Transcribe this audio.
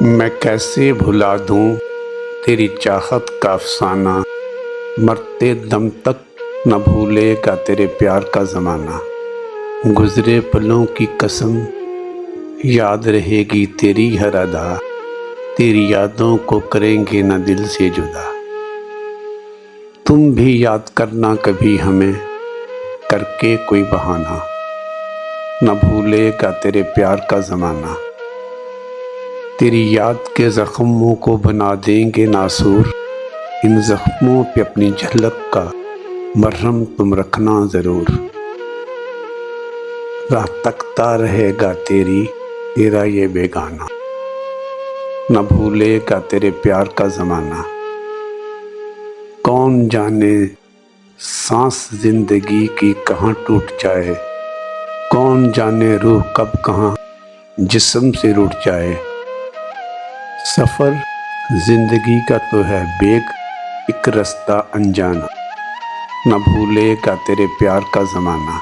मैं कैसे भुला दूं तेरी चाहत का अफसाना, मरते दम तक न भूलेगा तेरे प्यार का ज़माना। गुज़रे पलों की कसम याद रहेगी तेरी हर अदा, तेरी यादों को करेंगे न दिल से जुदा। तुम भी याद करना कभी हमें करके कोई बहाना, न भूलेगा तेरे प्यार का ज़माना। तेरी याद के ज़ख्मों को बना देंगे नासूर, इन ज़ख्मों पे अपनी झलक का मरहम तुम रखना ज़रूर। राह तकता रहेगा तेरा ये बेगाना, न भूलेगा तेरे प्यार का ज़माना। कौन जाने सांस ज़िंदगी की कहाँ टूट जाए, कौन जाने रूह कब कहाँ जिस्म से रूठ जाए। सफ़र ज़िंदगी का तो है बेग एक रास्ता अनजाना, न भूलेगा तेरे प्यार का ज़माना।